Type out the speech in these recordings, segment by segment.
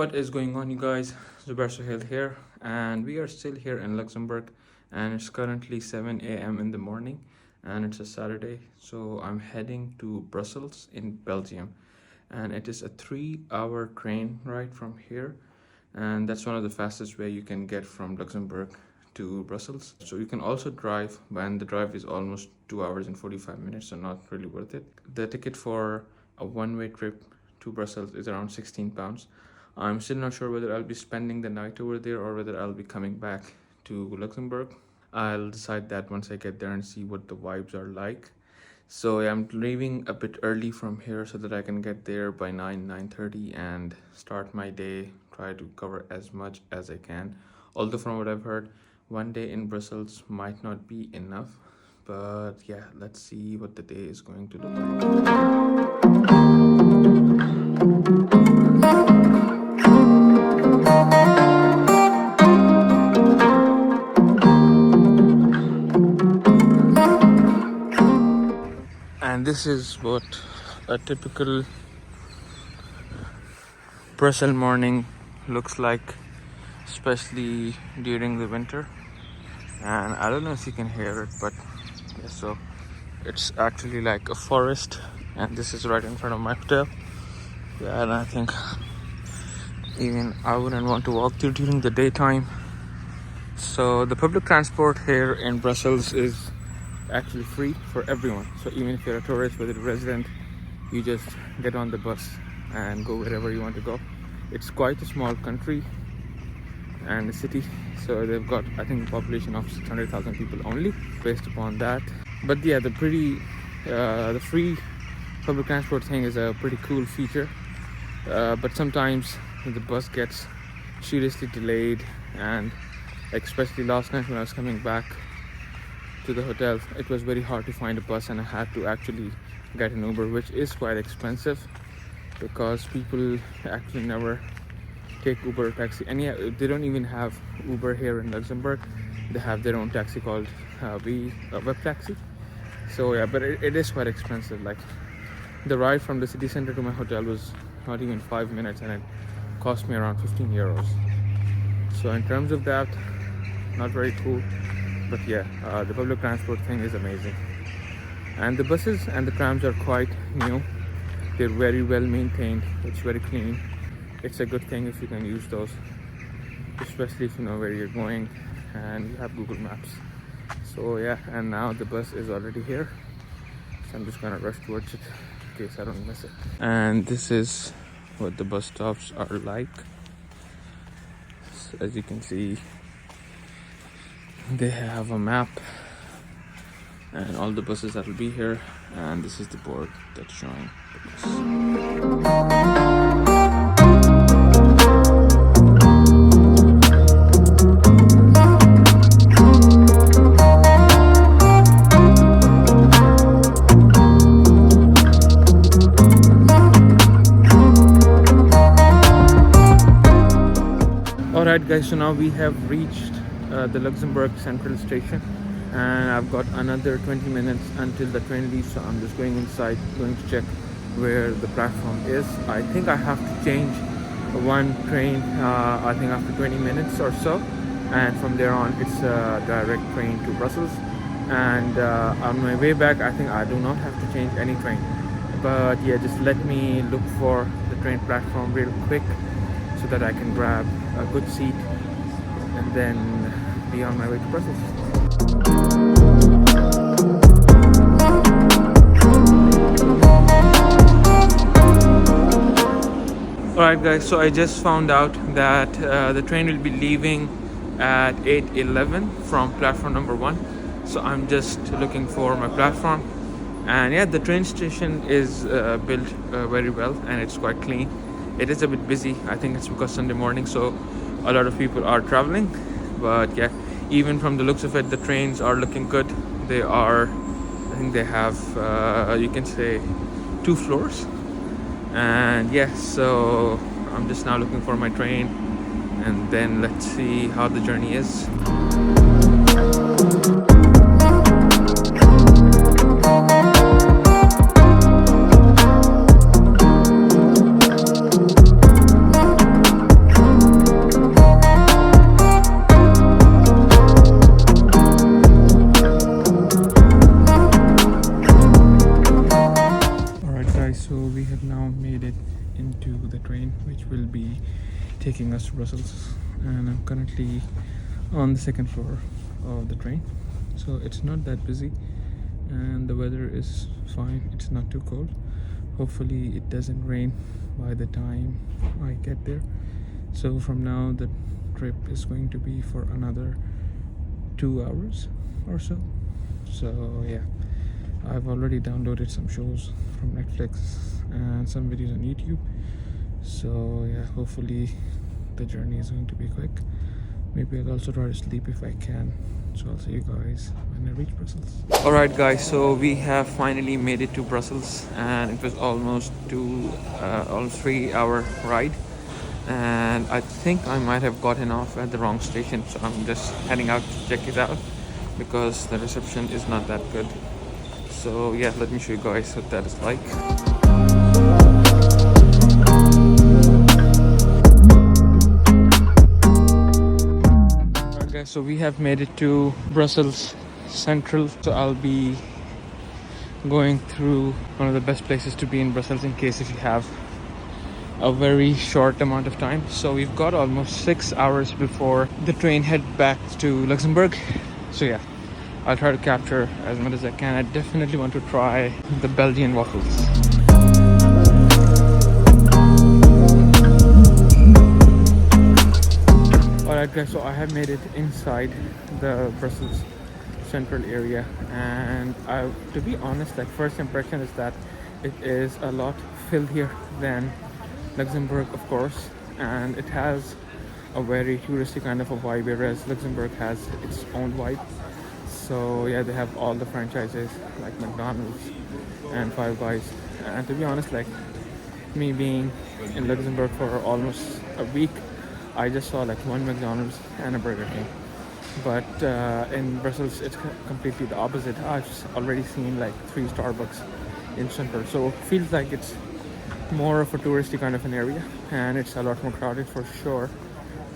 What is going on, you guys? Zubair Sohail here, and we are still here in Luxembourg, and it's currently 7 a.m. in the morning, and it's a Saturday. So I'm heading to Brussels in Belgium, and it is a 3-hour train ride from here, and that's one of the fastest way you can get from Luxembourg to Brussels. So you can also drive, and the drive is almost 2 hours and 45 minutes, so not really worth it. The ticket for a one-way trip to Brussels is around £16. I'm still not sure whether I'll be spending the night over there or whether I'll be coming back to Luxembourg. I'll decide that once I get there and see what the vibes are like. So I'm leaving a bit early from here so that I can get there by 9:30 and start my day, try to cover as much as I can. Although from what I've heard, one day in Brussels might not be enough. But yeah, let's see what the day is going to look like. And this is what a typical Brussels morning looks like, especially during the winter. And I don't know if you can hear it, but yeah, so it's actually like a forest, and this is right in front of my hotel. Yeah, and I think even I wouldn't want to walk through during the daytime. So the public transport here in Brussels is actually free for everyone. So even if you're a tourist, whether you're a resident, you just get on the bus and go wherever you want to go. It's quite a small country and a city, so they've got, I think, a population of 600,000 people only based upon that. But yeah, the free public transport thing is a pretty cool feature, but sometimes the bus gets seriously delayed, and especially last night when I was coming back to the hotel, it was very hard to find a bus, and I had to actually get an Uber, which is quite expensive because people actually never take Uber or taxi. And yeah, they don't even have Uber here in Luxembourg. They have their own taxi called web taxi. So yeah, but it is quite expensive. Like the ride from the city center to my hotel was not even 5 minutes, and it cost me around 15 euros. So in terms of that, not very cool. But yeah, the public transport thing is amazing, and the buses and the trams are quite new. They're very well maintained. It's very clean. It's a good thing if you can use those, especially if you know where you're going and you have Google Maps. So yeah, and now the bus is already here, so I'm just gonna rush towards it in case I don't miss it. And this is what the bus stops are like. So as you can see, they have a map and all the buses that will be here, and this is the board that's showing the bus. Alright guys, so now we have reached the Luxembourg Central Station, and I've got another 20 minutes until the train leaves, so I'm just going inside, going to check where the platform is. I think I have to change one train, I think after 20 minutes or so, and from there on it's a direct train to Brussels. And on my way back, I think I do not have to change any train. But yeah, just let me look for the train platform real quick so that I can grab a good seat and then be on my way to Brussels. Alright guys, so I just found out that the train will be leaving at 8:11 from platform number 1. So I'm just looking for my platform, and yeah, the train station is built very well, and it's quite clean. It is a bit busy. I think it's because Sunday morning, so a lot of people are traveling. But yeah, even from the looks of it, the trains are looking good. They are, I think they have, you can say, 2 floors. And yeah, so I'm just now looking for my train, and then let's see how the journey is. have now made it into the train which will be taking us to Brussels, and I'm currently on the second floor of the train, so it's not that busy and the weather is fine. It's not too cold. Hopefully it doesn't rain by the time I get there. So from now the trip is going to be for another 2 hours or so. So yeah, I've already downloaded some shows from Netflix and some videos on YouTube. So yeah, hopefully the journey is going to be quick. Maybe I'll also try to sleep if I can. So I'll see you guys when I reach Brussels. Alright guys, so we have finally made it to Brussels, and it was almost 3-hour ride, and I think I might have gotten off at the wrong station, so I'm just heading out to check it out because the reception is not that good. So yeah, let me show you guys what that is like. So we have made it to Brussels Central, so I'll be going through one of the best places to be in Brussels in case if you have a very short amount of time. So we've got almost 6 hours before the train head back to Luxembourg. So yeah, I'll try to capture as much as I can. I definitely want to try the Belgian waffles. Alright guys, so I have made it inside the Brussels Central area, and to be honest, like, first impression is that it is a lot filthier than Luxembourg, of course, and it has a very touristy kind of a vibe, whereas Luxembourg has its own vibe. So yeah, they have all the franchises like McDonald's and Five Guys, and to be honest, like, me being in Luxembourg for almost a week, I just saw like one McDonald's and a Burger King. But in Brussels, it's completely the opposite. I've already seen like 3 Starbucks in Central, so it feels like it's more of a touristy kind of an area, and it's a lot more crowded for sure.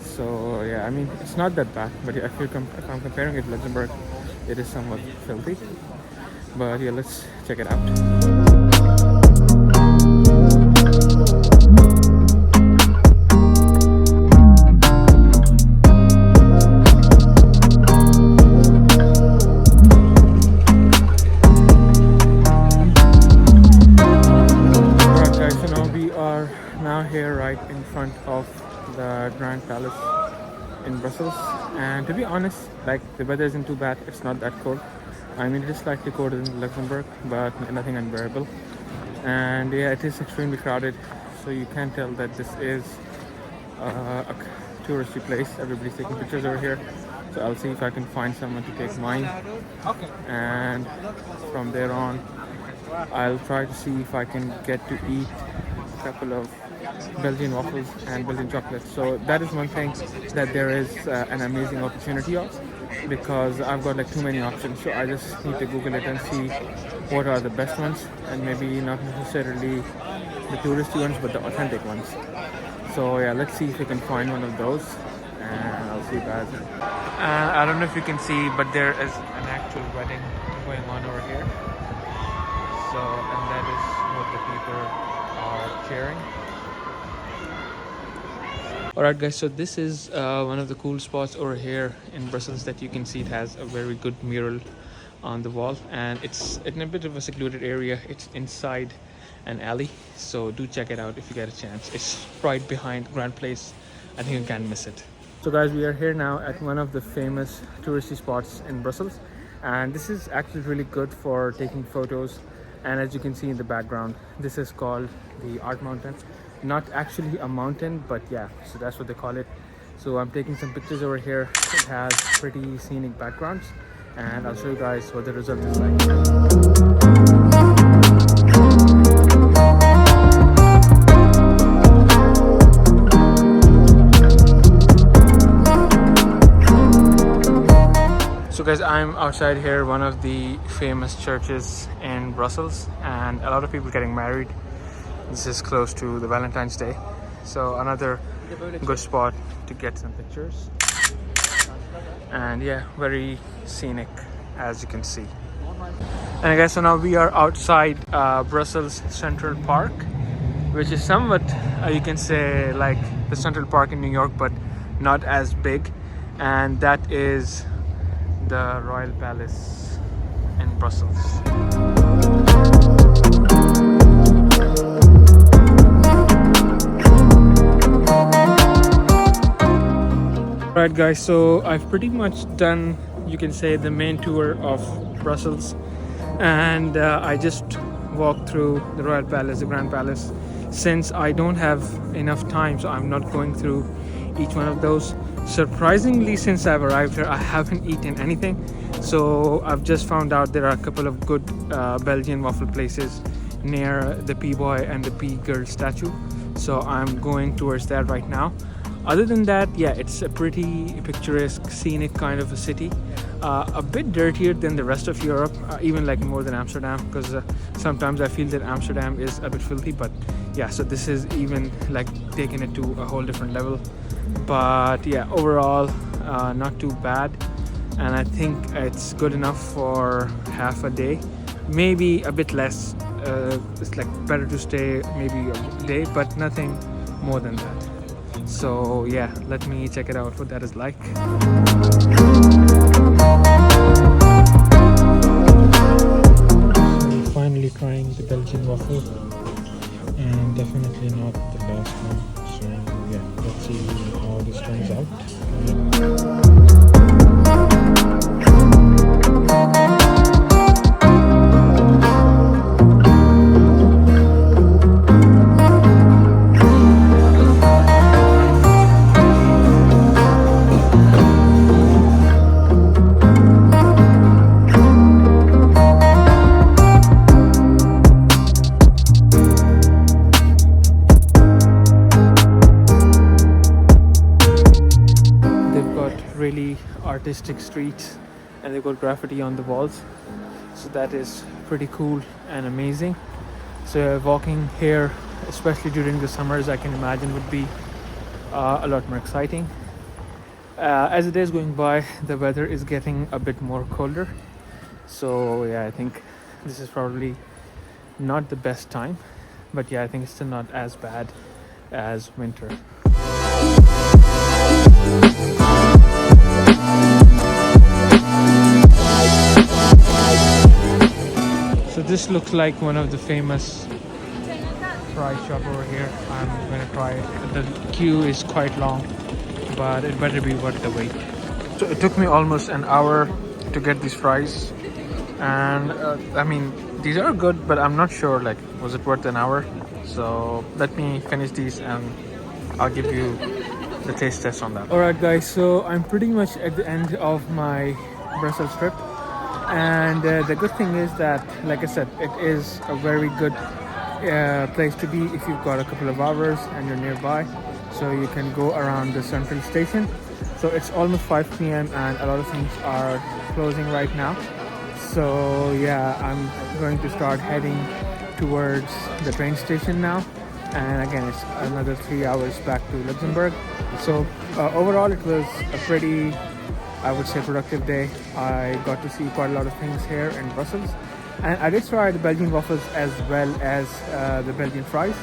So yeah, I mean, it's not that bad, but yeah, if I'm comparing it to Luxembourg, it is somewhat filthy. But yeah, let's check it out. Here right in front of the Grand Palace in Brussels, and to be honest, like, the weather isn't too bad. It's not that cold. I mean, it is slightly colder than Luxembourg, but nothing unbearable. And yeah, it is extremely crowded, so you can tell that this is a touristy place. Everybody's taking pictures over here, so I'll see if I can find someone to take mine, and from there on I'll try to see if I can get to eat a couple of Belgian waffles and Belgian chocolates. So that is one thing that there is an amazing opportunity of, because I've got like too many options. So I just need to Google it and see what are the best ones, and maybe not necessarily the touristy ones, but the authentic ones. So yeah, let's see if we can find one of those, and I'll see you guys. I don't know if you can see, but there is an actual wedding going on over here. So, and that is what the people are cheering. Alright guys, so this is one of the cool spots over here in Brussels that you can see. It has a very good mural on the wall, and it's in a bit of a secluded area. It's inside an alley, so do check it out if you get a chance. It's right behind Grand Place. I think you can't miss it. So guys, we are here now at one of the famous touristy spots in Brussels, and this is actually really good for taking photos. And as you can see in the background, this is called the Art Mountain. Not actually a mountain, but yeah, so that's what they call it. So I'm taking some pictures over here. It has pretty scenic backgrounds, and I'll show you guys what the result is like. So guys, I'm outside here, one of the famous churches in Brussels, and a lot of people getting married. This is close to the Valentine's Day, so another good spot to get some pictures. And yeah, very scenic, as you can see. And I guess so now we are outside Brussels Central Park, which is somewhat, you can say, like the Central Park in New York, but not as big. And that is the Royal Palace in Brussels. Alright guys, so I've pretty much done, you can say, the main tour of Brussels, and I just walked through the Royal Palace, the Grand Palace. Since I don't have enough time, so I'm not going through each one of those. Surprisingly, since I've arrived here, I haven't eaten anything. So I've just found out there are a couple of good Belgian waffle places near the P-Boy and the P-Girl statue. So I'm going towards that right now. Other than that, yeah, it's a pretty picturesque, scenic kind of a city. A bit dirtier than the rest of Europe, even like more than Amsterdam, because sometimes I feel that Amsterdam is a bit filthy. But yeah, so this is even like taking it to a whole different level. But yeah, overall, not too bad. And I think it's good enough for half a day, maybe a bit less. It's like better to stay maybe a day, but nothing more than that. So yeah, let me check it out what that is like. So finally trying the Belgian waffle, and definitely not the last one. So yeah, let's see how this turns out. Really artistic streets, and they've got graffiti on the walls, so that is pretty cool and amazing. So walking here, especially during the summers, I can imagine would be a lot more exciting. As the days going by, the weather is getting a bit more colder, so yeah, I think this is probably not the best time, but yeah, I think it's still not as bad as winter. So this looks like one of the famous fry shop over here. I'm gonna try it. The queue is quite long, but it better be worth the wait. So it took me almost an hour to get these fries, and I mean, these are good, but I'm not sure, like, was it worth an hour? So let me finish these and I'll give you the taste test on that. Alright guys, so I'm pretty much at the end of my Brussels trip, and the good thing is that, like I said, it is a very good place to be if you've got a couple of hours and you're nearby. So you can go around the central station. So it's almost 5 p.m. and a lot of things are closing right now. So yeah, I'm going to start heading towards the train station now, and again it's another 3 hours back to Luxembourg. So overall it was a pretty, I would say, productive day. I got to see quite a lot of things here in Brussels, and I did try the Belgian waffles as well as the Belgian fries,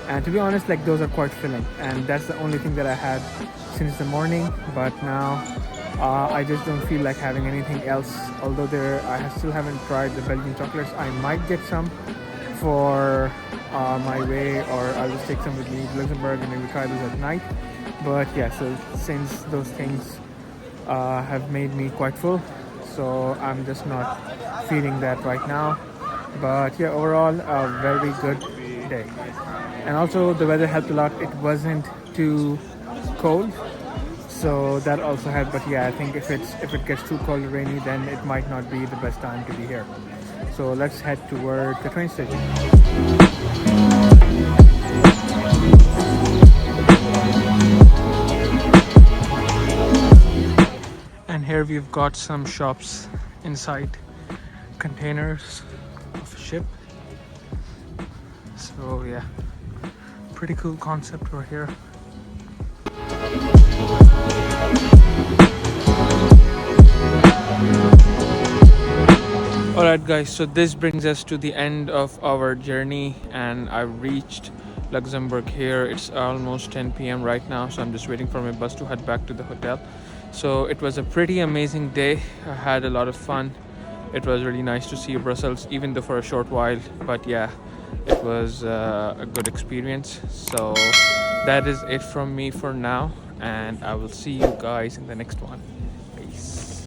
and to be honest, like, those are quite filling, and that's the only thing that I had since the morning. But now I just don't feel like having anything else, although I still haven't tried the Belgian chocolates. I might get some for my way, or I'll just take some with me to Luxembourg and maybe try those at night. But yeah, so since those things have made me quite full, so I'm just not feeling that right now. But yeah, overall a very good day, and also the weather helped a lot. It wasn't too cold, so that also helped. But yeah, I think if it gets too cold or rainy, then it might not be the best time to be here. So let's head toward the train station. And here we've got some shops inside containers of a ship. So yeah, pretty cool concept over here. Alright guys, so this brings us to the end of our journey, and I reached Luxembourg here. It's almost 10 p.m. right now, so I'm just waiting for my bus to head back to the hotel. So it was a pretty amazing day. I had a lot of fun. It was really nice to see Brussels, even though for a short while. But yeah, it was a good experience. So that is it from me for now, and I will see you guys in the next one.